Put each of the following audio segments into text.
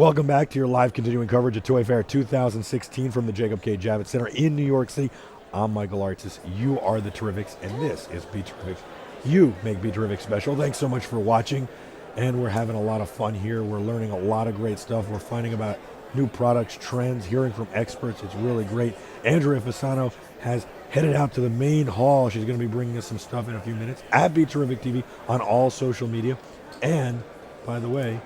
Welcome back to your live continuing coverage of Toy Fair 2016 from the Jacob K. Javits Center in New York City. I'm Michael Artis. You are the Terrifics, and this is BeTerrific. You make BeTerrific special. Thanks so much for watching, and we're having a lot of fun here. We're learning a lot of great stuff. We're finding about new products, trends, hearing from experts. It's really great. Andrea Fasano has headed out to the main hall. She's going to be bringing us some stuff in a few minutes at BeTerrific TV on all social media. And, by the way,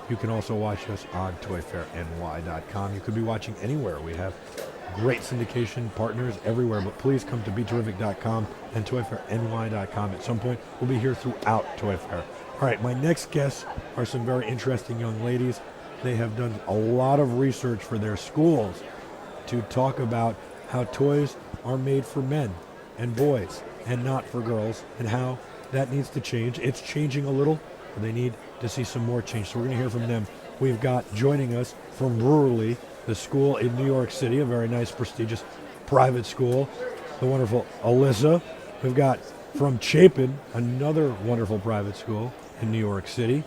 you can also watch us on toyfairny.com. You could be watching anywhere. We have great syndication partners everywhere, but please come to BeTerrific.com and toyfairny.com. At some point, we'll be here throughout Toy Fair. All right, my next guests are some very interesting young ladies. They have done a lot of research for their schools to talk about how toys are made for men and boys and not for girls, and how that needs to change. It's changing a little, but they need to see some more change. So we're going to hear from them. We've got joining us from Brewerly, the school in New York City, a very nice, prestigious private school, the wonderful Alyssa. We've got from Chapin, another wonderful private school in New York City,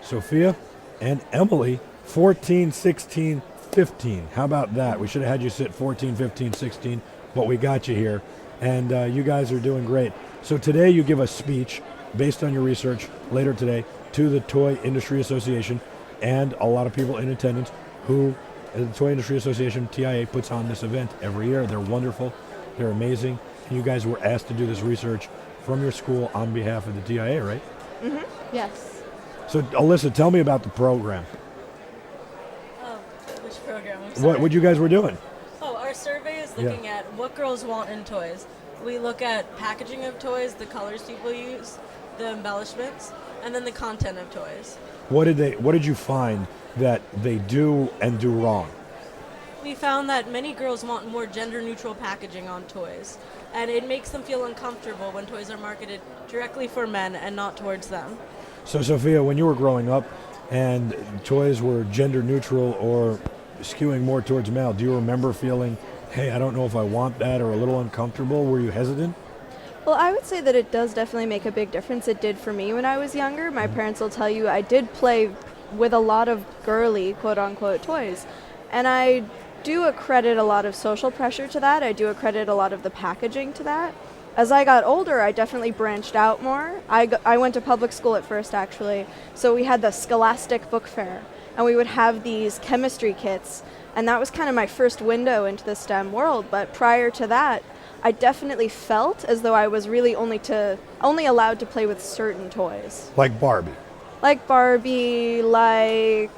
Sophia, and Emily, 14, 16, 15. How about that? We should have had you sit 14, 15, 16, but we got you here. And you guys are doing great. So today you give a speech based on your research later today to the Toy Industry Association and a lot of people in attendance who the Toy Industry Association, TIA, puts on this event every year. They're wonderful. They're amazing. And you guys were asked to do this research from your school on behalf of the TIA, right? Mm-hmm. Yes. So, Alyssa, tell me about the program. Oh, which program? I'm sorry. What you guys were doing? Oh, our survey is looking at what girls want in toys. We look at packaging of toys, the colors people use, the embellishments, and then the content of toys. What did you find that they do and do wrong? We found that many girls want more gender-neutral packaging on toys, and it makes them feel uncomfortable when toys are marketed directly for men and not towards them. So, Sophia, when you were growing up and toys were gender neutral or skewing more towards male, do you remember feeling, hey, I don't know if I want that, or a little uncomfortable? Were you hesitant? Well, I would say that it does definitely make a big difference. It did for me when I was younger. My parents will tell you I did play with a lot of girly, quote-unquote, toys. And I do accredit a lot of social pressure to that. I do accredit a lot of the packaging to that. As I got older, I definitely branched out more. I went to public school at first, actually. So we had the Scholastic Book Fair, and we would have these chemistry kits. And that was kind of my first window into the STEM world. But prior to that, I definitely felt as though I was really only allowed to play with certain toys. Like Barbie. Like Barbie, like,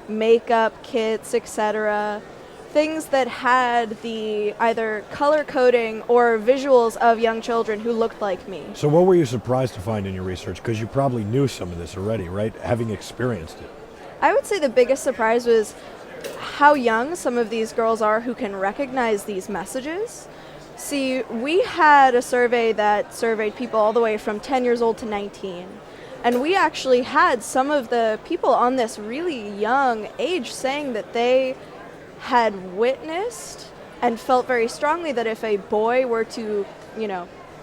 makeup kits, etc. Things that had the either color coding or visuals of young children who looked like me. So what were you surprised to find in your research? Because you probably knew some of this already, right? Having experienced it. I would say the biggest surprise was how young some of these girls are who can recognize these messages. See, we had a survey that surveyed people all the way from 10 years old to 19. And we actually had some of the people on this really young age saying that they had witnessed and felt very strongly that if a boy were to,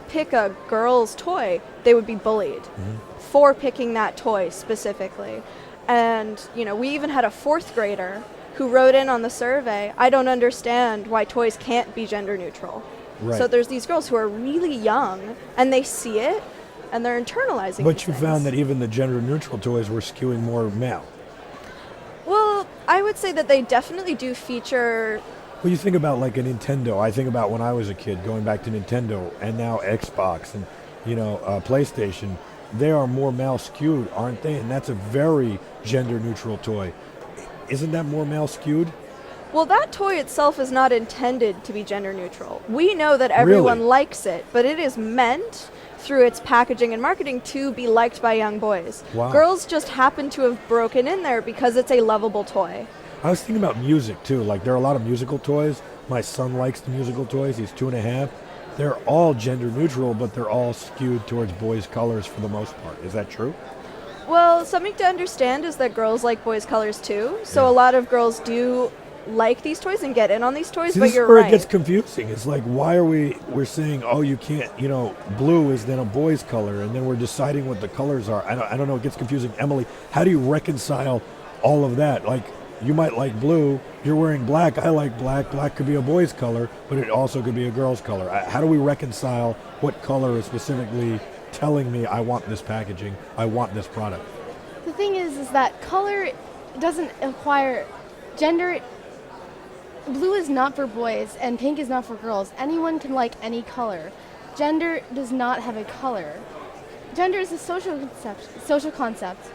pick a girl's toy, they would be bullied for picking that toy specifically. And, we even had a fourth grader who wrote in on the survey, I don't understand why toys can't be gender neutral. Right. So there's these girls who are really young, and they see it, and they're internalizing But these you things. found that even the gender neutral toys were skewing more male. Well, I would say that they definitely do feature. Well, you think about like a Nintendo. I think about when I was a kid, going back to Nintendo, and now Xbox and, PlayStation. They are more male skewed, aren't they? And that's a very gender neutral toy. Isn't that more male skewed? Well, that toy itself is not intended to be gender neutral. We know that everyone Really? likes it, but it is meant through its packaging and marketing to be liked by young boys. Wow. Girls just happen to have broken in there because it's a lovable toy. I was thinking about music too. Like there are a lot of musical toys. My son likes the musical toys. He's 2.5. They're all gender neutral, but they're all skewed towards boys' colors for the most part. Is that true? Well, something to understand is that girls like boys' colors too. So Yeah. a lot of girls do like these toys and get in on these toys, See, but this is you're where right. it gets confusing. It's like, why are we're saying, oh, you can't, blue is then a boy's color, and then we're deciding what the colors are. I don't know. It gets confusing. Emily, how do you reconcile all of that. Like, you might like blue, you're wearing black, I like black. Black could be a boy's color, but it also could be a girl's color. How do we reconcile what color is specifically telling me I want this packaging, I want this product? The thing is that color doesn't acquire gender. Blue is not for boys and pink is not for girls. Anyone can like any color. Gender does not have a color. Gender is a social concept.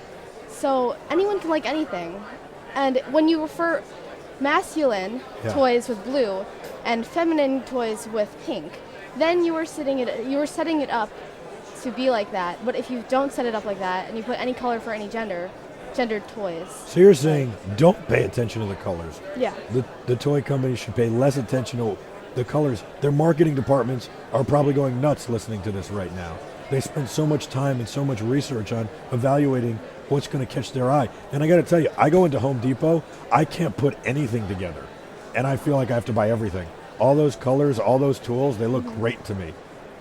So anyone can like anything. And when you refer masculine toys with blue and feminine toys with pink, then you are setting it up to be like that. But if you don't set it up like that and you put any color for any gendered toys. So you're saying don't pay attention to the colors. Yeah. The toy companies should pay less attention to the colors. Their marketing departments are probably going nuts listening to this right now. They spend so much time and so much research on evaluating what's going to catch their eye. And I got to tell you, I go into Home Depot, I can't put anything together. And I feel like I have to buy everything. All those colors, all those tools, they look great to me.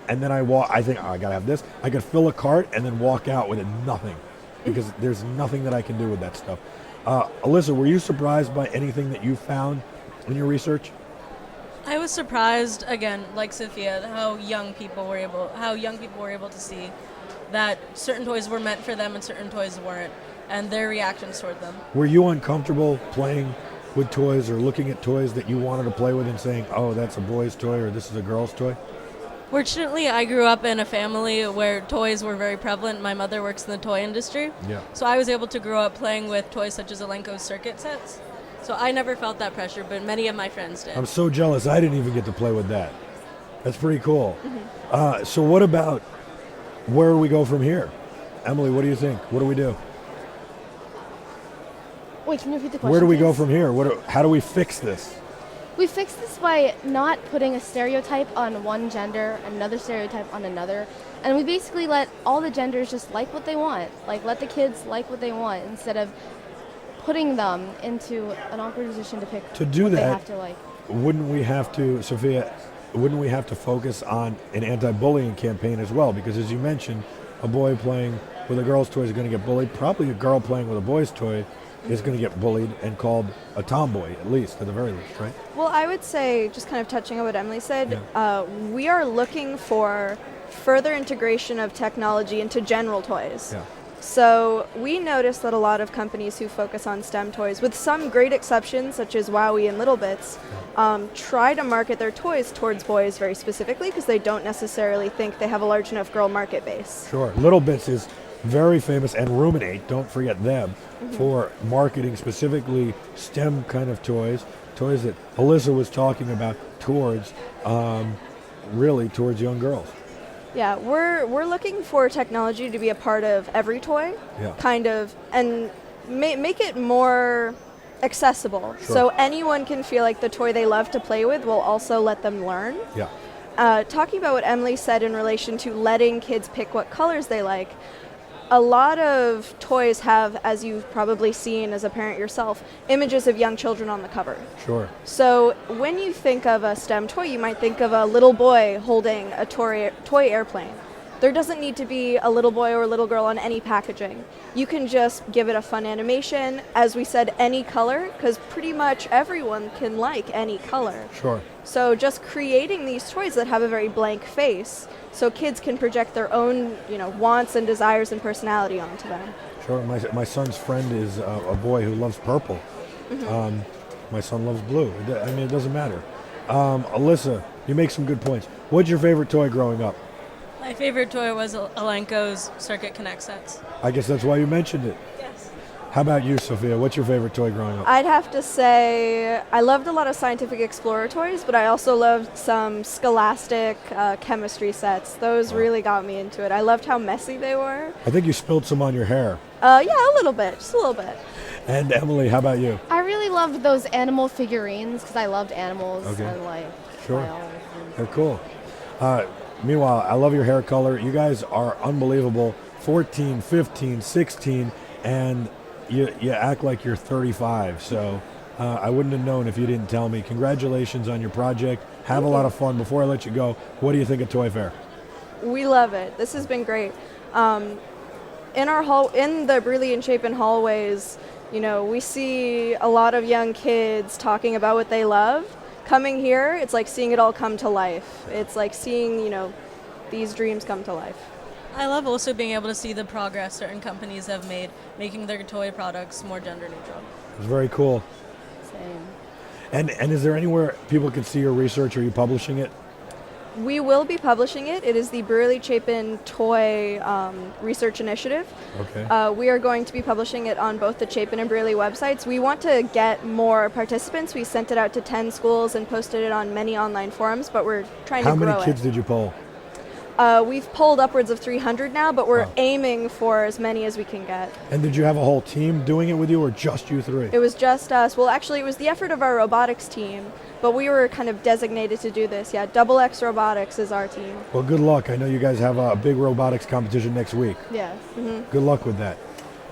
And then I think, oh, I got to have this. I could fill a cart and then walk out with nothing, because there's nothing that I can do with that stuff. Alyssa, were you surprised by anything that you found in your research? I was surprised, again, like Sophia, how young people were able to see that certain toys were meant for them and certain toys weren't, and their reactions toward them. Were you uncomfortable playing with toys or looking at toys that you wanted to play with and saying, oh, that's a boy's toy or this is a girl's toy? Fortunately, I grew up in a family where toys were very prevalent. My mother works in the toy industry, so I was able to grow up playing with toys such as Elenco's circuit sets. So I never felt that pressure, but many of my friends did. I'm so jealous. I didn't even get to play with that. That's pretty cool. So what about where do we go from here? Emily, what do you think? What do we do? Wait, can you repeat the question? Where do we go please? from here? How do we fix this? We fix this by not putting a stereotype on one gender and another stereotype on another. And we basically let all the genders just like what they want. Like, let the kids like what they want instead of putting them into an awkward position to pick To do what that, they have to like. Wouldn't we have to, Sophia, focus on an anti-bullying campaign as well? Because as you mentioned, a boy playing with a girl's toy is going to get bullied. Probably a girl playing with a boy's toy is going to get bullied and called a tomboy, at the very least, right? Well, I would say, just kind of touching on what Emily said, we are looking for further integration of technology into general toys. Yeah. So we noticed that a lot of companies who focus on STEM toys, with some great exceptions such as Wowie and Little Bits, try to market their toys towards boys very specifically because they don't necessarily think they have a large enough girl market base. Sure. Little Bits is very famous, and Ruminate, don't forget them, for marketing specifically STEM kind of toys that Alyssa was talking about towards young girls. Yeah, we're looking for technology to be a part of every toy, kind of, and make it more accessible. Sure. So anyone can feel like the toy they love to play with will also let them learn. Yeah. Talking about what Emily said in relation to letting kids pick what colors they like, a lot of toys have, as you've probably seen as a parent yourself, images of young children on the cover. Sure. So when you think of a STEM toy, you might think of a little boy holding a toy airplane. There doesn't need to be a little boy or a little girl on any packaging. You can just give it a fun animation. As we said, any color, because pretty much everyone can like any color. Sure. So just creating these toys that have a very blank face so kids can project their own, wants and desires and personality onto them. Sure. My son's friend is a boy who loves purple. My son loves blue. I mean, it doesn't matter. Alyssa, you make some good points. What's your favorite toy growing up? My favorite toy was Elenco's Circuit Connect sets. I guess that's why you mentioned it. Yes. How about you, Sophia? What's your favorite toy growing up? I'd have to say I loved a lot of Scientific Explorer toys, but I also loved some Scholastic chemistry sets. Those really got me into it. I loved how messy they were. I think you spilled some on your hair. Yeah, a little bit, just a little bit. And Emily, how about you? I really loved those animal figurines because I loved animals Okay. and Sure. biology. They're cool. Meanwhile, I love your hair color. You guys are unbelievable. 14, 15, 16, and you act like you're 35. So I wouldn't have known if you didn't tell me. Congratulations on your project. Have a lot of fun. Before I let you go, what do you think of Toy Fair? We love it. This has been great. In the Brilliant Shape and hallways, You know, we see a lot of young kids talking about what they love. Coming here, it's like seeing it all come to life. It's like seeing, you know, these dreams come to life. I love also being able to see the progress certain companies have made, making their toy products more gender neutral. It's very cool. Same. And is there anywhere people can see your research? Are you publishing it? We will be publishing it. It is the Brearley Chapin Toy Research Initiative. Okay. We are going to be publishing it on both the Chapin and Brearley websites. We want to get more participants. We sent it out to 10 schools and posted it on many online forums, but we're trying How to grow it. many kids did you poll? We've polled upwards of 300 now, but we're aiming for as many as we can get. And did you have a whole team doing it with you, or just you three? It was just us. Well, actually, it was the effort of our robotics team, but we were kind of designated to do this. Yeah, Double X Robotics is our team. Well, good luck. I know you guys have a big robotics competition next week. Yes. Mm-hmm. Good luck with that.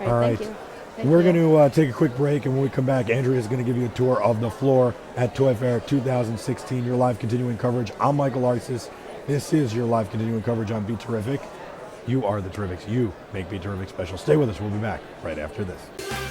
All right. Thank you. We're going to take a quick break, and when we come back, Andrea is going to give you a tour of the floor at Toy Fair 2016, your live continuing coverage. I'm Michael Artsis. This is your live continuing coverage on BeTerrific. You are the Terrifics. You make BeTerrific special. Stay with us. We'll be back right after this.